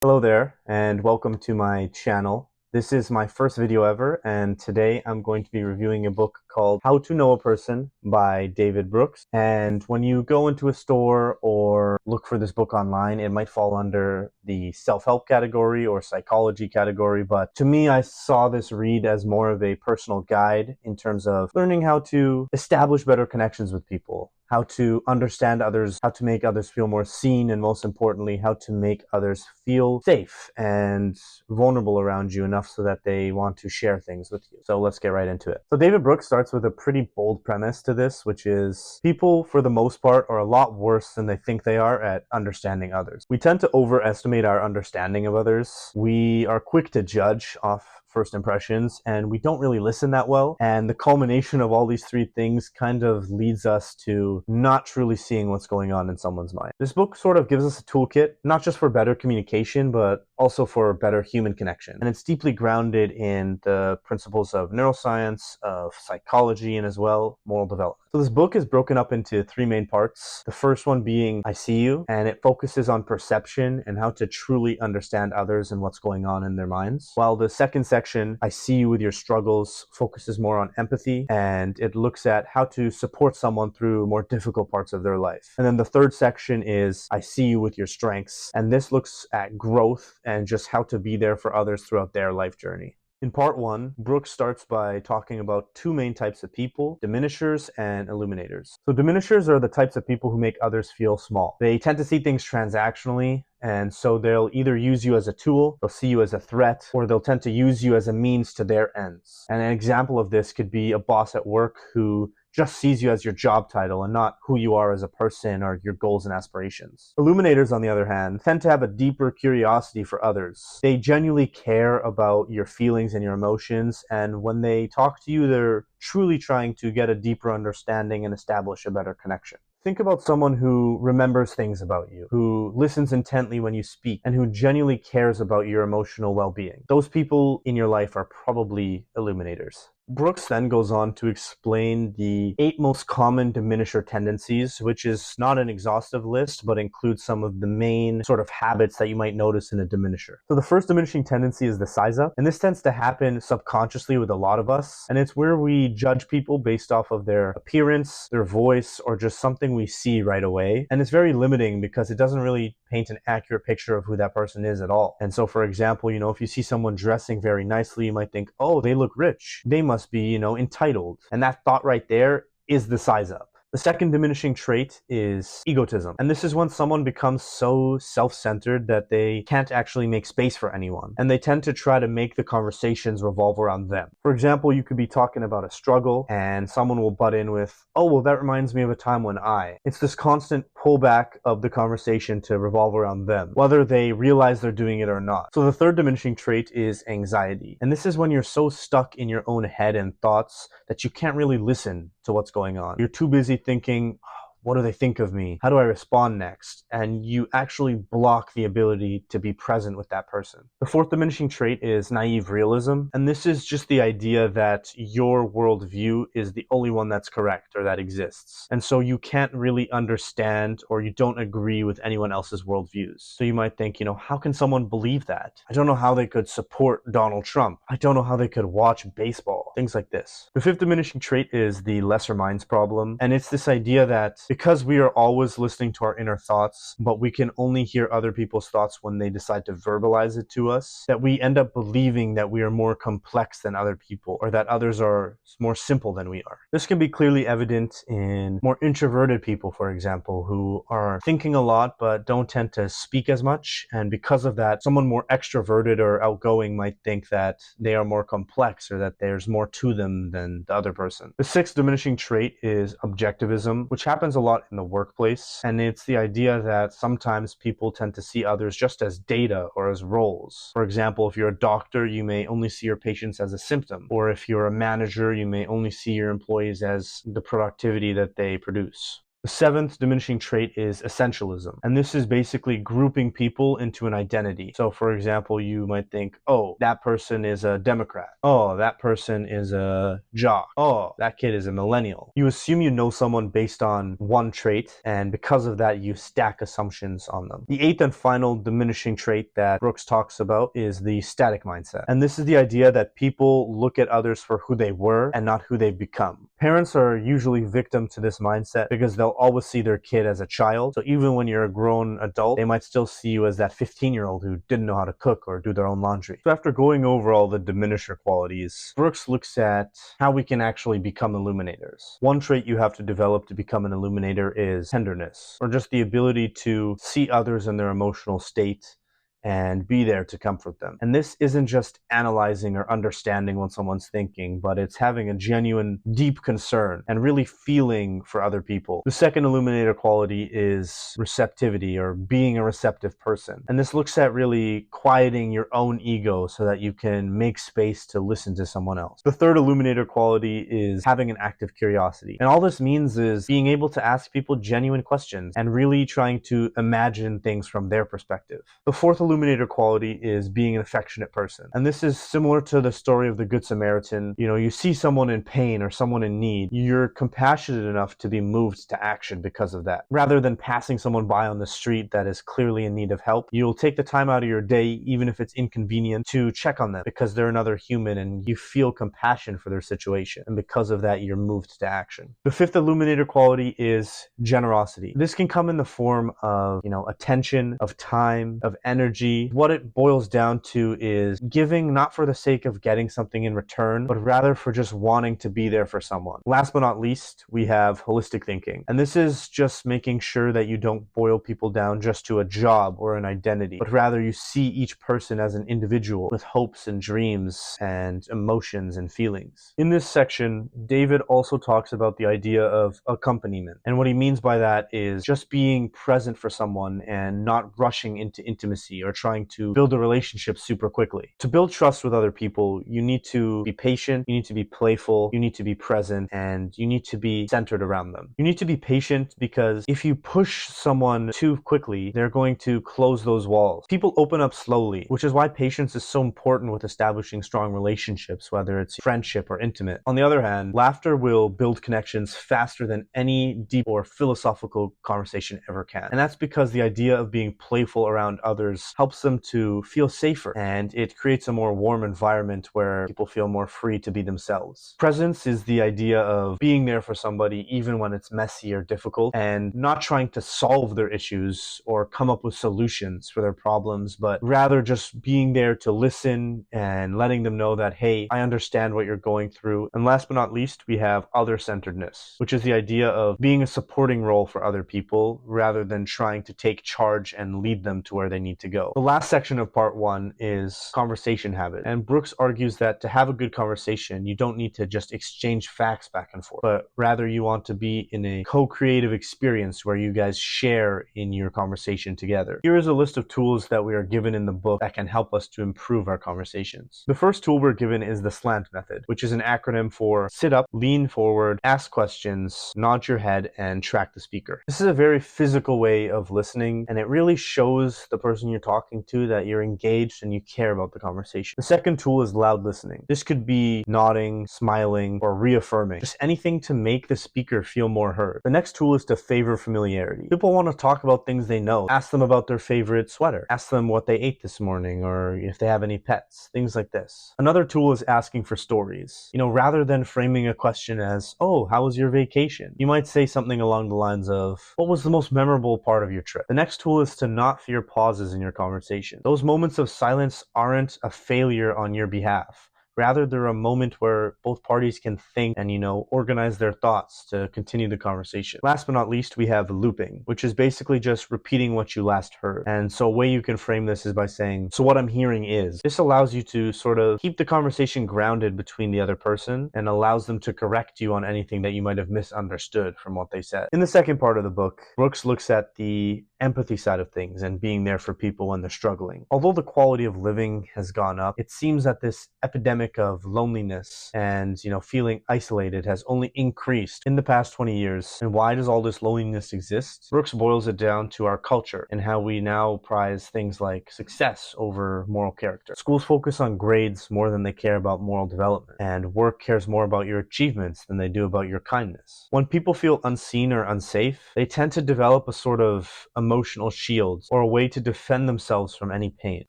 Hello there, and welcome to my channel. This is my first video ever, and today I'm going to be reviewing a book called How to Know a Person by David Brooks. And when you go into a store or look for this book online, it might fall under the self-help category or psychology category, but to me, I saw this read as more of a personal guide in terms of learning how to establish better connections with people, how to understand others, how to make others feel more seen, and most importantly, how to make others feel safe and vulnerable around you enough so that they want to share things with you. So let's get right into it. So David Brooks starts with a pretty bold premise to this, which is people, for the most part, are a lot worse than they think they are at understanding others. We tend to overestimate our understanding of others. We are quick to judge off first impressions, and we don't really listen that well. And the culmination of all these three things kind of leads us to not truly seeing what's going on in someone's mind. This book sort of gives us a toolkit, not just for better communication, but also for better human connection. And it's deeply grounded in the principles of neuroscience, of psychology, and as well, moral development. So this book is broken up into three main parts. The first one being I See You, and it focuses on perception and how to truly understand others and what's going on in their minds. While the second section, I See You with Your Struggles, focuses more on empathy, and it looks at how to support someone through more difficult parts of their life. And then the third section is I See You with Your Strengths, and this looks at growth and just how to be there for others throughout their life journey. In part one, Brooks starts by talking about two main types of people, diminishers and illuminators. So diminishers are the types of people who make others feel small. They tend to see things transactionally, and so they'll either use you as a tool, they'll see you as a threat, or they'll tend to use you as a means to their ends. And an example of this could be a boss at work who just sees you as your job title and not who you are as a person or your goals and aspirations. Illuminators, on the other hand, tend to have a deeper curiosity for others. They genuinely care about your feelings and your emotions, and when they talk to you, they're truly trying to get a deeper understanding and establish a better connection. Think about someone who remembers things about you, who listens intently when you speak, and who genuinely cares about your emotional well-being. Those people in your life are probably illuminators. Brooks then goes on to explain the 8 most common diminisher tendencies, which is not an exhaustive list, but includes some of the main sort of habits that you might notice in a diminisher. So the first diminishing tendency is the size up, and this tends to happen subconsciously with a lot of us, and it's where we judge people based off of their appearance, their voice, or just something we see right away. And it's very limiting because it doesn't really paint an accurate picture of who that person is at all. And so, for example, if you see someone dressing very nicely, you might think, oh, they look rich. They must be, entitled. And that thought right there is the size up. The second diminishing trait is egotism. And this is when someone becomes so self-centered that they can't actually make space for anyone. And they tend to try to make the conversations revolve around them. For example, you could be talking about a struggle and someone will butt in with, oh, well, that reminds me of a time when I. It's this constant pullback of the conversation to revolve around them, whether they realize they're doing it or not. So the third diminishing trait is anxiety. And this is when you're so stuck in your own head and thoughts that you can't really listen to what's going on. You're too busy thinking, what do they think of me? How do I respond next? And you actually block the ability to be present with that person. The fourth diminishing trait is naive realism. And this is just the idea that your worldview is the only one that's correct or that exists. And so you can't really understand or you don't agree with anyone else's worldviews. So you might think, how can someone believe that? I don't know how they could support Donald Trump. I don't know how they could watch baseball. Things like this. The fifth diminishing trait is the lesser minds problem. And it's this idea that because we are always listening to our inner thoughts, but we can only hear other people's thoughts when they decide to verbalize it to us, that we end up believing that we are more complex than other people, or that others are more simple than we are. This can be clearly evident in more introverted people, for example, who are thinking a lot but don't tend to speak as much. And because of that, someone more extroverted or outgoing might think that they are more complex or that there's more to them than the other person. The sixth diminishing trait is objectivism, which happens a lot in the workplace, and it's the idea that sometimes people tend to see others just as data or as roles. For example, if you're a doctor, you may only see your patients as a symptom, or if you're a manager, you may only see your employees as the productivity that they produce. The seventh diminishing trait is essentialism. And this is basically grouping people into an identity. So for example, you might think, oh, that person is a Democrat. Oh, that person is a jock. Oh, that kid is a millennial. You assume you know someone based on one trait, and because of that, you stack assumptions on them. The eighth and final diminishing trait that Brooks talks about is the static mindset. And this is the idea that people look at others for who they were and not who they've become. Parents are usually victim to this mindset because they'll always see their kid as a child. So even when you're a grown adult, they might still see you as that 15-year-old who didn't know how to cook or do their own laundry. So after going over all the diminisher qualities, Brooks looks at how we can actually become illuminators. One trait you have to develop to become an illuminator is tenderness, or just the ability to see others in their emotional state and be there to comfort them. And this isn't just analyzing or understanding what someone's thinking, but it's having a genuine, deep concern and really feeling for other people. The second illuminator quality is receptivity, or being a receptive person. And this looks at really quieting your own ego so that you can make space to listen to someone else. The third illuminator quality is having an active curiosity. And all this means is being able to ask people genuine questions and really trying to imagine things from their perspective. The fourth illuminator quality is being an affectionate person. And this is similar to the story of the Good Samaritan. You know, you see someone in pain or someone in need, you're compassionate enough to be moved to action because of that. Rather than passing someone by on the street that is clearly in need of help, you'll take the time out of your day, even if it's inconvenient, to check on them because they're another human and you feel compassion for their situation. And because of that, you're moved to action. The fifth illuminator quality is generosity. This can come in the form of, attention, of time, of energy. What it boils down to is giving not for the sake of getting something in return, but rather for just wanting to be there for someone. Last but not least, we have holistic thinking. And this is just making sure that you don't boil people down just to a job or an identity, but rather you see each person as an individual with hopes and dreams and emotions and feelings. In this section, David also talks about the idea of accompaniment. And what he means by that is just being present for someone and not rushing into intimacy or trying to build a relationship super quickly. To build trust with other people, you need to be patient, you need to be playful, you need to be present, and you need to be centered around them. You need to be patient because if you push someone too quickly, they're going to close those walls. People open up slowly, which is why patience is so important with establishing strong relationships, whether it's friendship or intimate. On the other hand, laughter will build connections faster than any deep or philosophical conversation ever can. And that's because the idea of being playful around others helps them to feel safer, and it creates a more warm environment where people feel more free to be themselves. Presence is the idea of being there for somebody even when it's messy or difficult, and not trying to solve their issues or come up with solutions for their problems, but rather just being there to listen and letting them know that, hey, I understand what you're going through. And last but not least, we have other-centeredness, which is the idea of being a supporting role for other people rather than trying to take charge and lead them to where they need to go. The last section of part one is conversation habit. And Brooks argues that to have a good conversation, you don't need to just exchange facts back and forth, but rather you want to be in a co-creative experience where you guys share in your conversation together. Here is a list of tools that we are given in the book that can help us to improve our conversations. The first tool we're given is the SLANT method, which is an acronym for sit up, lean forward, ask questions, nod your head, and track the speaker. This is a very physical way of listening, and it really shows the person you're talking to that you're engaged and you care about the conversation. The second tool is loud listening. This could be nodding, smiling, or reaffirming. Just anything to make the speaker feel more heard. The next tool is to favor familiarity. People want to talk about things they know. Ask them about their favorite sweater. Ask them what they ate this morning, or if they have any pets. Things like this. Another tool is asking for stories. Rather than framing a question as, oh, how was your vacation? You might say something along the lines of, what was the most memorable part of your trip? The next tool is to not fear pauses in your conversation. Those moments of silence aren't a failure on your behalf. Rather, they're a moment where both parties can think and, organize their thoughts to continue the conversation. Last but not least, we have looping, which is basically just repeating what you last heard. And so a way you can frame this is by saying, so what I'm hearing is. This allows you to sort of keep the conversation grounded between the other person and allows them to correct you on anything that you might have misunderstood from what they said. In the second part of the book, Brooks looks at the empathy side of things and being there for people when they're struggling. Although the quality of living has gone up, it seems that this epidemic of loneliness and, feeling isolated has only increased in the past 20 years. And why does all this loneliness exist? Brooks boils it down to our culture and how we now prize things like success over moral character. Schools focus on grades more than they care about moral development, and work cares more about your achievements than they do about your kindness. When people feel unseen or unsafe, they tend to develop a sort of emotional shield or a way to defend themselves from any pain.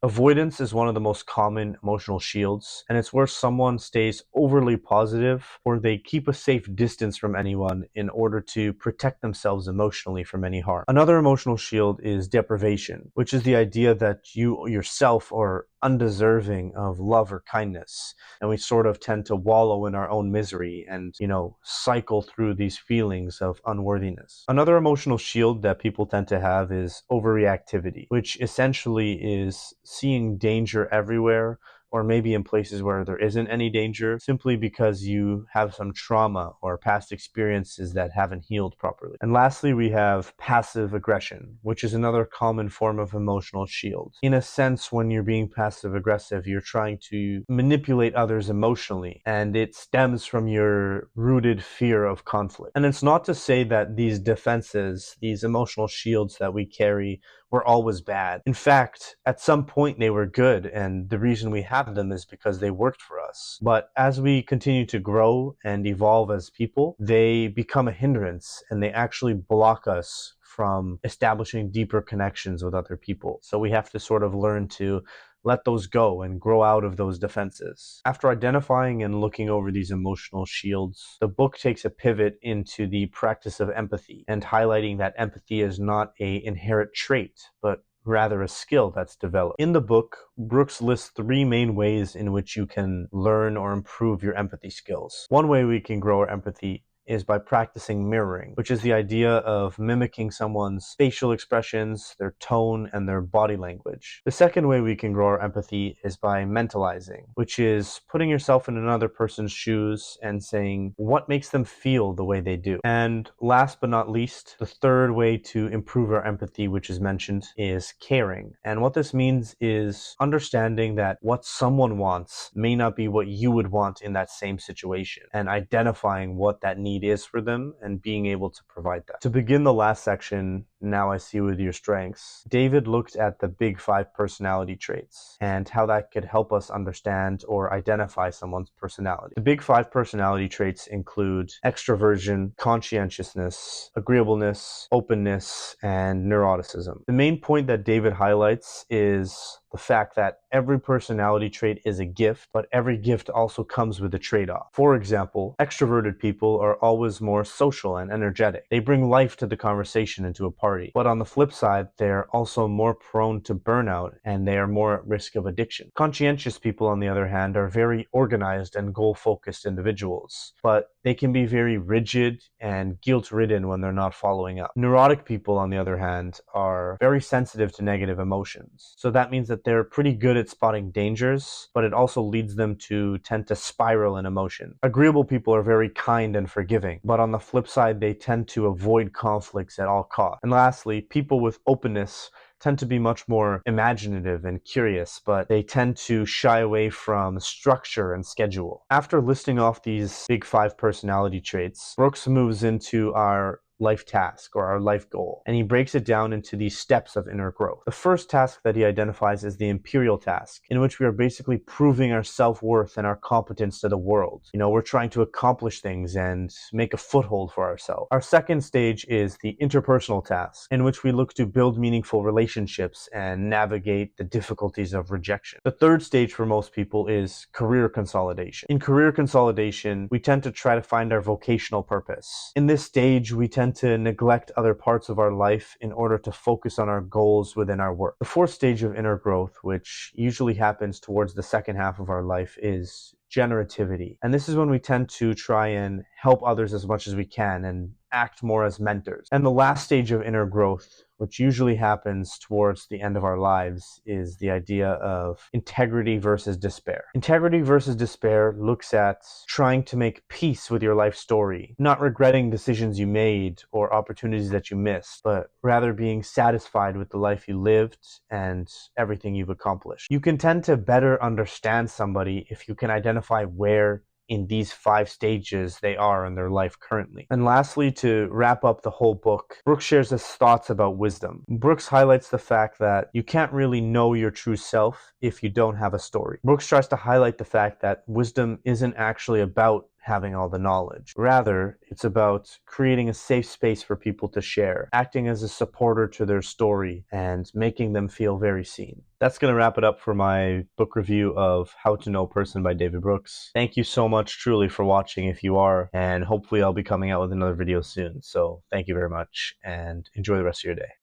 Avoidance is one of the most common emotional shields, and it's where someone stays overly positive or they keep a safe distance from anyone in order to protect themselves emotionally from any harm. Another emotional shield is deprivation, which is the idea that you yourself are undeserving of love or kindness, and we sort of tend to wallow in our own misery and, cycle through these feelings of unworthiness. Another emotional shield that people tend to have is overreactivity, which essentially is seeing danger everywhere, or maybe in places where there isn't any danger, simply because you have some trauma or past experiences that haven't healed properly. And lastly, we have passive aggression, which is another common form of emotional shield. In a sense, when you're being passive aggressive, you're trying to manipulate others emotionally, and it stems from your rooted fear of conflict. And it's not to say that these defenses, these emotional shields that we carry, were always bad. In fact, at some point they were good, and the reason we have them is because they worked for us. But as we continue to grow and evolve as people, they become a hindrance, and they actually block us from establishing deeper connections with other people. So we have to sort of learn to let those go and grow out of those defenses. After identifying and looking over these emotional shields, the book takes a pivot into the practice of empathy and highlighting that empathy is not an inherent trait, but rather a skill that's developed. In the book, Brooks lists 3 main ways in which you can learn or improve your empathy skills. One way we can grow our empathy is by practicing mirroring, which is the idea of mimicking someone's facial expressions, their tone, and their body language. The second way we can grow our empathy is by mentalizing, which is putting yourself in another person's shoes and saying what makes them feel the way they do. And last but not least, the third way to improve our empathy, which is mentioned, is caring. And what this means is understanding that what someone wants may not be what you would want in that same situation, and identifying what that need is for them and being able to provide that. To begin the last section, Now I See With Your Strengths, David looked at the big 5 personality traits and how that could help us understand or identify someone's personality. The big 5 personality traits include extroversion, conscientiousness, agreeableness, openness, and neuroticism. The main point that David highlights is the fact that every personality trait is a gift, but every gift also comes with a trade-off. For example, extroverted people are always more social and energetic. They bring life to the conversation and to a party. But on the flip side, they're also more prone to burnout and they are more at risk of addiction. Conscientious people, on the other hand, are very organized and goal-focused individuals, but they can be very rigid and guilt-ridden when they're not following up. Neurotic people, on the other hand, are very sensitive to negative emotions. So that means that they're pretty good at spotting dangers, but it also leads them to tend to spiral in emotion. Agreeable people are very kind and forgiving, but on the flip side, they tend to avoid conflicts at all costs. And lastly, people with openness tend to be much more imaginative and curious, but they tend to shy away from structure and schedule. After listing off these big 5 personality traits, Brooks moves into our life task or our life goal, and he breaks it down into these steps of inner growth. The first task that he identifies is the imperial task, in which we are basically proving our self-worth and our competence to the world. We're trying to accomplish things and make a foothold for ourselves. Our second stage is the interpersonal task, in which we look to build meaningful relationships and navigate the difficulties of rejection. The third stage for most people is career consolidation. In career consolidation, we tend to try to find our vocational purpose. In this stage, we tend to neglect other parts of our life in order to focus on our goals within our work. The fourth stage of inner growth, which usually happens towards the second half of our life, is generativity. And this is when we tend to try and help others as much as we can and act more as mentors. And the last stage of inner growth, which usually happens towards the end of our lives, is the idea of integrity versus despair. Integrity versus despair looks at trying to make peace with your life story, not regretting decisions you made or opportunities that you missed, but rather being satisfied with the life you lived and everything you've accomplished. You can tend to better understand somebody if you can identify where in these 5 stages they are in their life currently. And lastly, to wrap up the whole book, Brooks shares his thoughts about wisdom. Brooks highlights the fact that you can't really know your true self if you don't have a story. Brooks tries to highlight the fact that wisdom isn't actually about having all the knowledge. Rather, it's about creating a safe space for people to share, acting as a supporter to their story, and making them feel very seen. That's going to wrap it up for my book review of How to Know a Person by David Brooks. Thank you so much truly for watching if you are, and hopefully I'll be coming out with another video soon. So thank you very much and enjoy the rest of your day.